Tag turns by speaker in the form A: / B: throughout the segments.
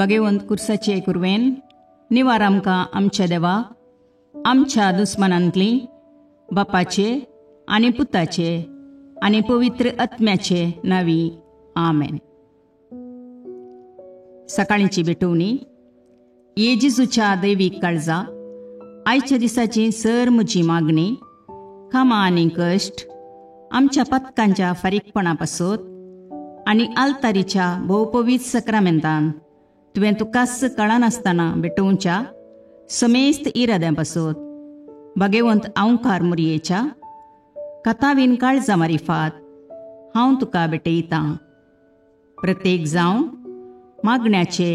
A: भगवंत कुर्साचे कुरवेन निवार आमकां आमच्या देवा आमच्या दुस्मनांतली बापाचे आनी पुताचे आनी पवित्र आत्म्याचे नावी आमेन. सकाळींची भेटवणी. येजेजूच्या दैवीक काळजा आयच्या दिसाची सर म्हजी मागणी कामां आनी कश्ट आमच्या पथकांच्या फारीकपणा पासत आनी आल्तारीच्या भोवपवीत सक्रामेंतान तुवें तुकास कळनासतना भेटोवच्या समेस्त इराद्यां पासत भगवंत आवकार मुरयेच्या कथावीन काळजा मारिफात हांव तुका भेटयतां. प्रत्येक जावं मागण्याचे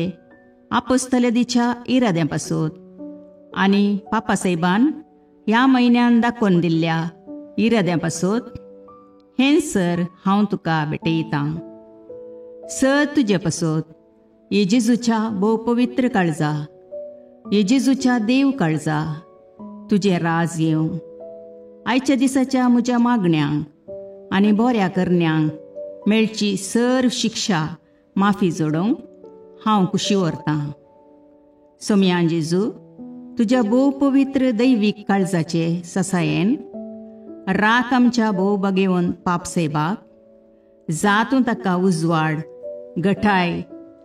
A: आपोस्तलदीच्या इराद्यां पासत आनी पापासाहेबान ह्या म्हयन्यान दाखोवन दिल्ल्या इराद्यां पासत हें सर हांव तुका भेटयतां. सर तुजे पासत येजेजूच्या भोव पवित्र काळजा, येजेजूच्या देव काळजा तुजें राज येवं. आयच्या दिसाच्या म्हज्या मागण्यांक आनी बऱ्या करण्यांक मेळची सर शिक्षा माफी जोडोवंक हांव कुशी व्हरतां. सोम्या जेजू, तुज्या भोव पवित्र दैवीक काळजाचे ससायेन राख आमच्या भोव भगवंत पापसेबाक जातूं ताका उजवाड घटाय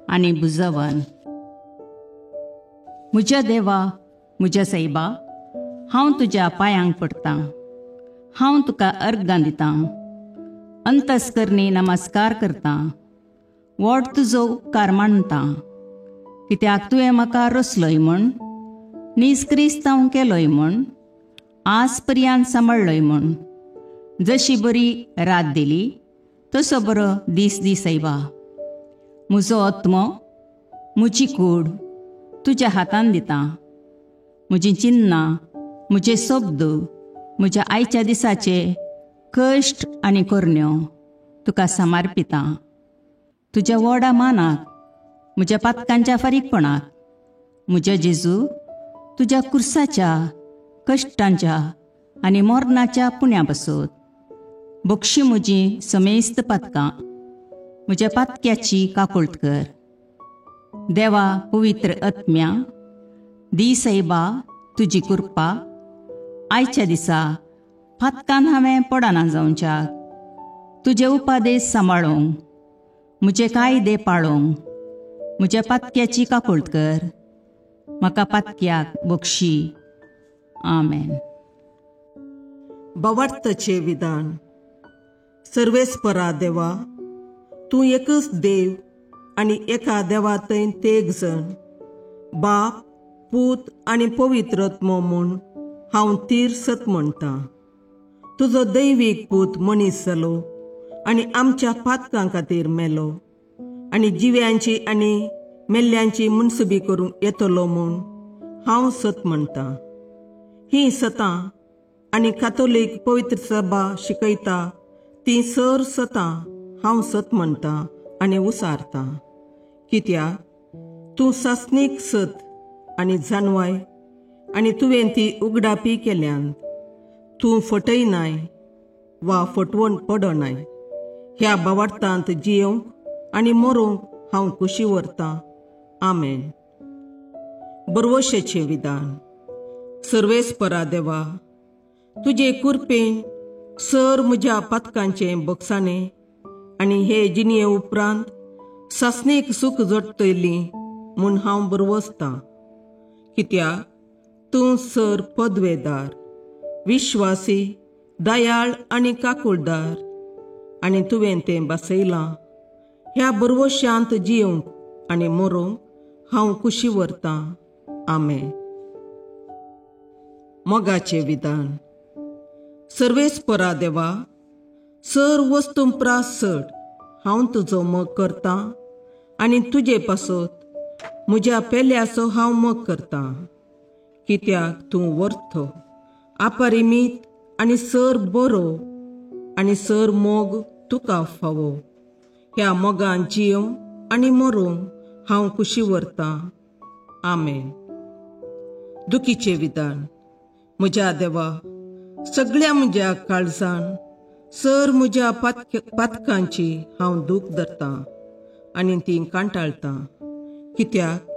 A: आनी बुजवण. म्हज्या देवा म्हज्या सैबा, हांव तुज्या पांयांक पडटां. हांव तुका अर्गां दितां. अंतस्करणी नमस्कार करतां. व्हड तुजो उपकार मानतां. कित्याक तुवें म्हाका रचलोय म्हूण, निस्क्रिस्तांव केलोय म्हूण, आज पर्यंत सांबाळलोय म्हूण. जशी बरी रात दिली तसो बरो दीस दी सैबा. म्हजो आत्मो म्हजी कूड तुज्या हातान दितां. म्हजीं चिन्नां, म्हजे शब्द, म्हज्या आयच्या दिसाचे कश्ट आनी करण्यो तुका समर्पितां. तुज्या व्हडा मानाक, म्हज्या पातकांच्या फारीकपणाक, म्हज्या जेजू तुज्या कुर्साच्या कश्टांच्या आनी मरणाच्या पुण्या पासत बक्षी म्हजी समेस्त पातकां, म्हज्या पातक्याची काकुळट कर. देवा पवित्र आत्म्या, दी सैबा तुजी कृपा आयच्या दिसा पातकान हांवें पडना जावच्याक तुजे उपादेश सांबाळोवंक, म्हजे कायदे पाळोवंक म्हज्या पातक्याची काकुळट कर. म्हाका पातक्याक बक्षी. आमेन.
B: भावार्थाचे विधान. सर्वेस्परा देवा, तूं एकच देव आनी एका देवा थंय तेग जण, बाप, पूत आनी पवित्र आत्मो म्हूण हांव तीर सत म्हणटां. तुजो दैवीक पूत मनीस जालो आनी आमच्या पातकां खातीर मेलो आनी जिव्यांची आनी मेल्ल्यांची मुनसुबी करूंक येतलो म्हूण हांव सत म्हणटां. ही सतां आनी कातोलीक पवित्र सभा शिकयता ती सर सतां हांव सत म्हणटां आनी उसारतां. कित्याक तूं सासणीक सत आनी जानवाय आनी तुवें ती उगडापी केल्यांत तूं फटयनाय वा फटवण पडनाय. ह्या भावार्थांत जियोंक आनी मरोवंक हांव कुशी व्हरतां. आमेन. बरवशेचें विधान. सर्वेस्परा देवा, तुजे कृपेन सर म्हज्या पातकांचें बक्षाणें आनी हे जिणये उपरांत सासणेक सूख जोडटली म्हूण हांव बरवसतां. कित्याक तूं सर पदवेदार, विश्वासी, दयाळ आनी काकुळदार आनी तुवें तें बसयलां. ह्या बरवश्यांत जियोंक आनी मरोवंक हांव कुशी व्हरतां. आमेन. मोगाचें विधान. सर्वेस्परा देवा, सर वस्तुंपरास चड हांव तुजो मोग करतां आनी तुजे पासत म्हज्या पेल्याचो हांव मोग करतां. कित्याक तूं वर्थ, अपरिमीत आनी सर बरो आनी सर मोग तुका फावो. ह्या मोगान जियोंक आनी मरोवंक हांव कुशी व्हरतां. आमेन. दुखीचें विधान. म्हज्या देवा, सगळ्या म्हज्या काळजान सर म्हज्या पातकांची हांव दूख धरतां आनी ती कांटाळतां. कित्याक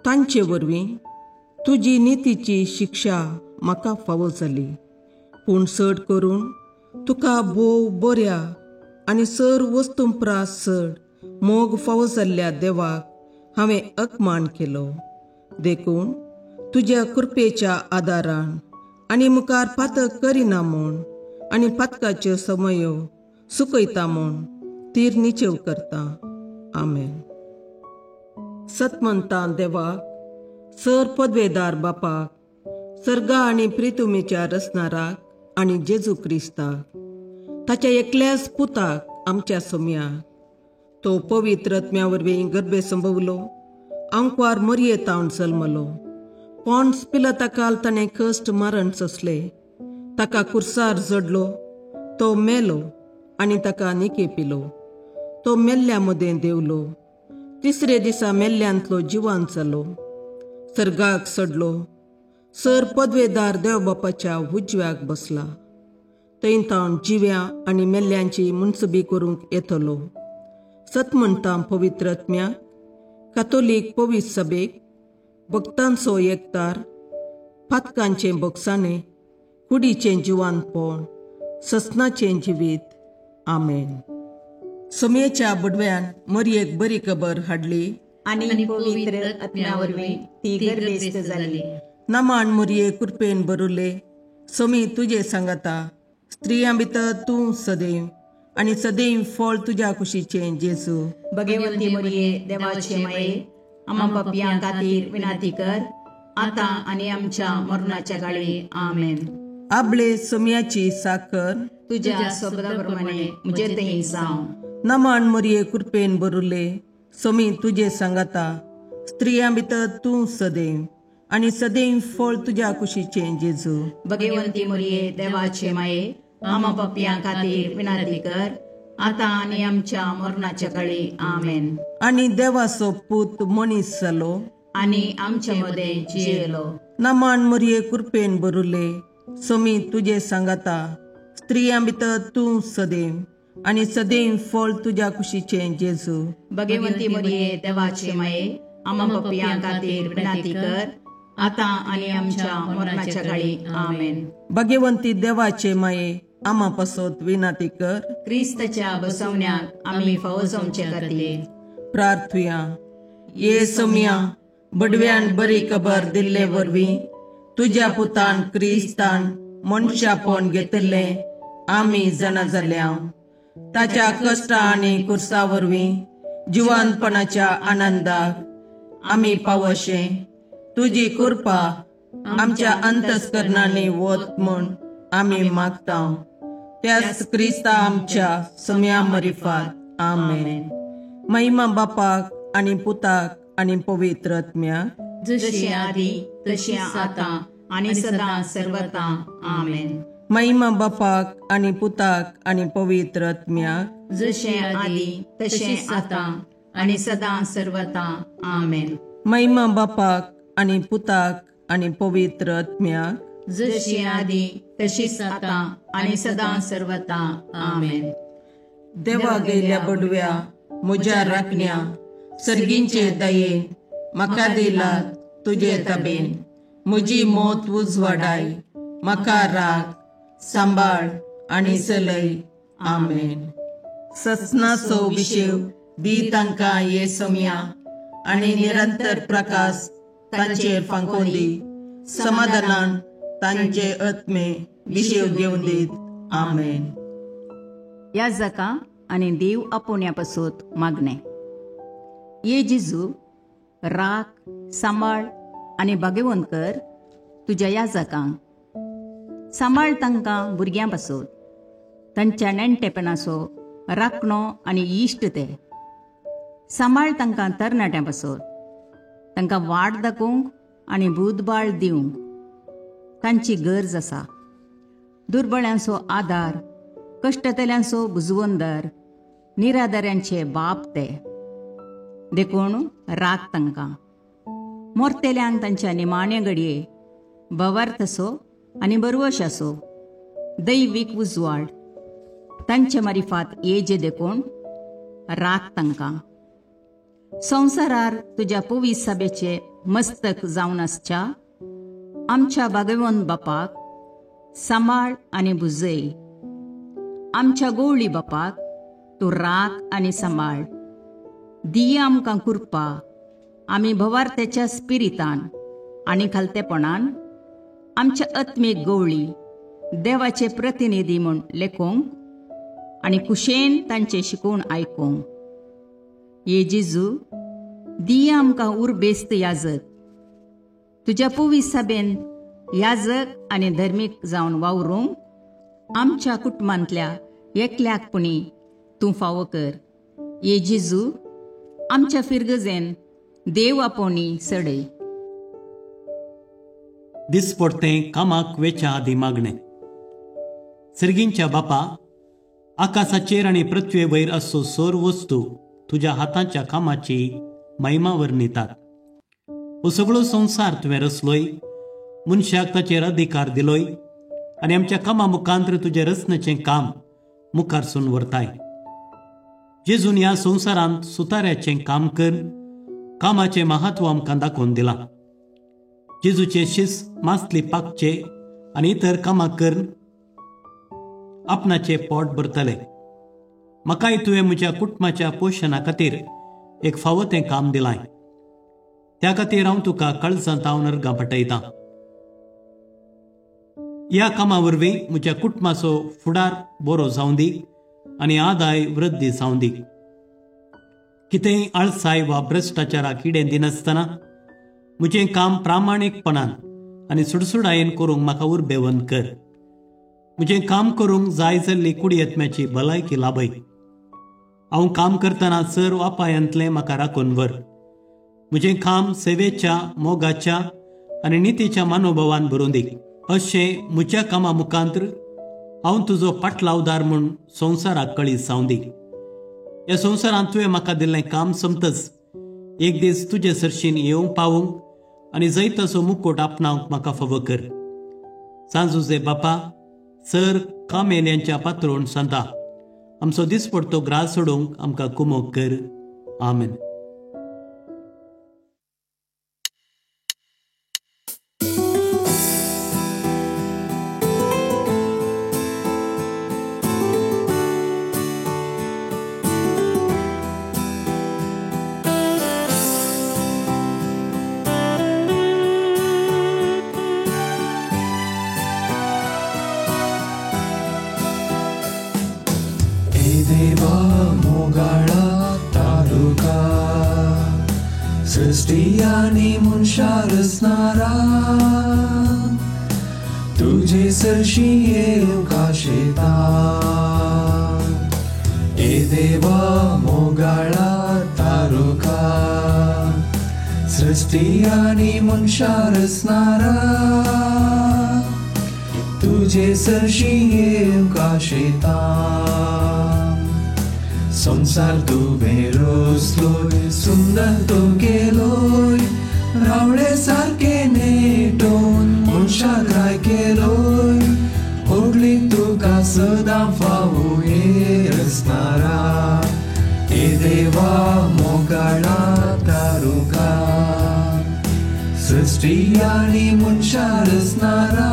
B: तांचे वरवीं तुजी नितीची शिक्षा म्हाका फावो जाली. पूण चड करून तुका भोव बऱ्या आनी सर वस्तुंपरास चड मोग फावो जाल्ल्या देवाक हांवें अकमान केलो. देखून तुज्या कृपेच्या आदारान आनी मुखार पातक करिना म्हूण आनी पातकाच्यो समयो सुकयता म्हूण तीर निचेव करता. आमेन. सतमंतां देवाक, सर पदवेदार बापाक, सर्गा आनी प्रितुमेच्या रचणाराक आनी जेजू क्रिस्ताक, ताच्या एकल्याच पुताक आमच्या सोम्याक, तो पवित्र आत्म्या वरवीं गर्भे संभवलो, अंकवार मरयेतावन जल्मलो, पोंस पिलाताकाल ताणें कश्ट मरण सोंसले, ताका कुर्सार जडलो, तो मेलो आनी ताका निकेपिलो, तो मेल्ल्या मदें देवलो, तिसरे दिसा मेल्ल्यांतलो जिवांत जालो, सर्गाक चडलो, सर पदवेदार देवबापाच्या उजव्याक बसला, थंय तावन जिव्या आनी मेल्ल्यांची मुनसबी करूंक येतलो. सतमंतां पवित्र आत्म्याक, कातोलीक पवित्र सभेक, भक्तांचो एकतार, पातकांचें भोगसाणें, कुडीचें जिवांतपण, ससनाचें जिवीत. आमेन. सोम्येच्या बुडव्यान मरयेक बरी खबर हाडली
A: आनी पवित्र आत्म्या वरवीं ती गर्भेस्त जाली.
B: नमान मरये कृपेन भरुले, सोमी तुजे सांगाता, स्त्रियां भितर तूं सदैव आनी सदैव फळ तुज्या कुशीचें जेजू.
A: भगवंती मरिये देवाचे माये, आम्हा पापियां खातीर विनाती कर, आतां आनी आमच्या मरणाच्या काळी. आमेन.
B: आपले सोम्याची साकर
A: तुज्या शब्दाप्रमाणे म्हजे थंय जावं.
B: नमान मरये कृपेन भरुले, सोमी तुजे सांगाता, स्त्रियां भितर तूं सदैव आनी सदैव फळ तुज्या कुशीचें जेजू.
A: भगवंती मरिये देवाचे माये, आम्हा पापियां खातीर विनाती कर, आतां आनी आमच्या मरणाच्या काळी. आमेन.
B: आनी देवाचो पूत मनीस जालो
A: आनी आमचे मदें जियेलो.
B: नमान मरये कृपेन भरुले, सोमी तुजे सांगाता, स्त्रियां भितर तूं सदैव आनी सदैव फळ तुज्या कुशीचें जेजू.
A: भगवंती मरिये देवाचे माये, आम्हा पापियां खातीर विनाती कर, आतां आनी आमच्या मरणाच्या काळी. आमेन.
B: भगवंती देवाचे माये, आम्हा पासत विनाती कर.
A: क्रिस्ताच्या बसवण्याक आमी फावो जावचे खातीर
B: प्रार्थुया. ये सोम्या, बडव्यान बरी खबर दिल्ले वरवीं तुज्या पुतान क्रिस्तान मनशापण घेतिल्लें आमी जाणा जाल्या, ताच्या कश्टा आनी कुर्सा वरवीं जिवंतपणाच्या आनंदाक आमी पावशे, तुजी कृपा आमच्या अंतस्करणांनी वत म्हूण आमी मागता. त्याच क्रिस्ता आमच्या सोम्या मरिफात. आमेन. महिमा बापाक आनी पुताक आनी पवित्र आत्म्याक,
A: जशें आदी तशें आतां आनी सदां सर्वदा. आमेन.
B: महिमा बापाक आनी पुताक आनी पवित्र आत्म्याक,
A: जशें आदी तशें आतां आनी सदां सर्वदा. आमेन.
B: महिमा बापाक आनी पुताक आनी पवित्र आत्म्याक,
A: जशी आदी तशीच आतां आनी सदां सर्वदा. आमेन.
B: देवा गेल्या बडव्या म्हज्या राखण्या, सर्गींचे दयेन म्हाका दिलात तुजे ताबेन, म्हजी मोत उजवाडाय, म्हाका राख, सांबाळ आनी चलय. आमेन. ससनाचो विशेव दी तांकां ये सोम्या, आनी निरंतर प्रकाश तांचेर फांकोन दी, समाधानान तांचे आत्मे विशेव घेवन दीत. आमेन.
A: याजका आनी देव आपोवण्या पासून मागणे. ये जेजू, राख, सांबाळ आनी भगवंत कर तुज्या याजकांक. सांबाळ तांकां भुरग्यां पासून, तांच्या नेणटेपणाचो राखणो आनी इश्ट ते. सांबाळ तांकां तरणाट्यां पासून, तांकां वाट दाखोवंक आनी बुधबाळ दिवंक तांची गरज आसा. दुर्बळ्यांचो आदार, कश्टतल्यांचो बुजवंदर, निराधाऱ्यांचे बाप ते. देखून राख तांकां. मोरतेल्यांक तांच्या निमाणे घडये भवार्थसो आनी बरवशाचो दैवीक उजवाड तांचे मारिफात येजे देखून राख तांकां. संवसारार तुज्या पवित्र सभेचे मस्तक जावन आसच्या आमच्या भगवंत बापाक सांबाळ आनी बुजय. आमच्या गवळी बापाक तूं राख आनी सांबाळ. दिया आमकां कृपा आमी भवार्थ्याच्या स्पिरितान आनी खालतेपणान आमच्या आत्मीक गवळी देवाचे प्रतिनिधी म्हूण लेखोंक आनी कुशेन तांचे शिकवण आयकूंक. ये जेजू, दिया आमकां उर्बेस्त याजक. तुज्या पवित्र सभेन याजक आनी धर्मीक जावन वावरूंक आमच्या कुटुंबांतल्या एकल्याकपणी तूं फावो कर. ये जेजू, आमच्या फिरगजेन देव आपोवणी सडय.
C: दिसपडतें कामाक वेच्या आदी मागणें. सर्गींच्या बापा, आकाशाचेर आनी पृथ्वे वयर असो सोर वस्तू तुज्या हातांच्या कामाची महिमा वर्णितात. हो सगळो संवसार तुवें रचलोय, मनशाक ताचेर अधिकार दिलोय आनी आमच्या कामा मुखांत्र तुजे रचनेचें काम मुखारसून व्हरताय. जेजून ह्या संवसारांत सुताऱ्याचें काम कर, कामाचें महत्व आमकां दाखोवन दिलां. जेजूचे शिस मासली पाकचे आनी इतर कामां कर आपणाचे पोट भरतले. म्हाकाय तुवें म्हज्या कुटुंबाच्या पोशणा खातीर एक फावो तें काम दिलाय. त्या खातीर हांव तुका काळजांत नर्गां पटयतां. ह्या कामा वरवीं म्हज्या कुटुंबाचो फुडार बरो जावं दी आनी आदाय वृद्धी जावं दी. कितेंय आळसाय वा भ्रश्टाचाराक इडें दिनासतना म्हजें काम प्रामाणीकपणान आनी सुडसुडायेन करूंक म्हाका उर्बेवन कर. म्हजें काम करूंक जाय जाल्ली कुडियेत्म्याची भलायकी लाभय. हांव काम करतना सर्व अपायांतलें म्हाका राखून व्हर. म्हजें काम सेवेच्या, मोगाच्या आनी नितीच्या मनोभावान भरून दी. अशें म्हज्या कामा मुखांत्र हांव तुजो पाटलावदार म्हूण संवसाराक कळीत जावं दी. ह्या संवसारांत तुवें म्हाका दिल्लें काम सोंपतच एक दीस तुजे सरशीन येवंक पावूंक आनी जाय तसो मुकोट आपणावंक म्हाका फावो कर. सांजुजे बापा, सर कामेल्यांच्या पात्रोण सांता आमचो दिसपडतो ग्रास सोडूंक आमकां कुमोग कर. आमेन.
D: देवा मोगाळा तालुका सृष्टी आनी मनशा रचणारा तुझे सरशी येवंक आशेता. ए देवा मोगाळा तालुका सृष्टी आनी मनशा रचणारा तुझे सरशी येवंक आशेता. संसार तुवें रचलोय, सुंदर तो केलोय, रावळे सारके नेटोवन मनशाक राय केलोय. व्हडली तुका सदां फावो हे रचणारा. ए देवा मोगाळा तारुका सृष्टी आनी मनशा रचणारा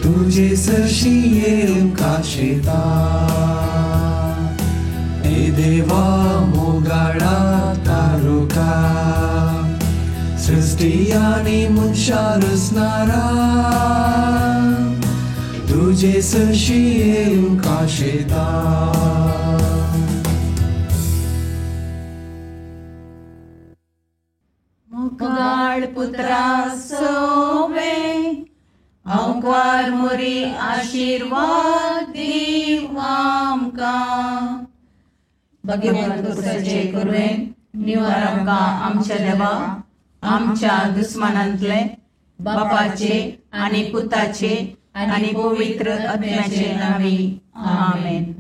D: तुझे सरशी येवंक आशेता. ए देवा मोगाळा तारुका सृष्टी आनी मनशा रचणारा तुझे सरशी येवंक आशेता.
A: मोगाळ पुत्रा सोवे अवकार मोरी आशीर्वाद दीव आमकां. भगवंत पुरुषाचे करुवेन निवार आमकां आमच्या देवा आमच्या दुस्मनांतले बापाचे आनी पुताचे आनी पवित्र आत्म्याचे नावी. आमेन.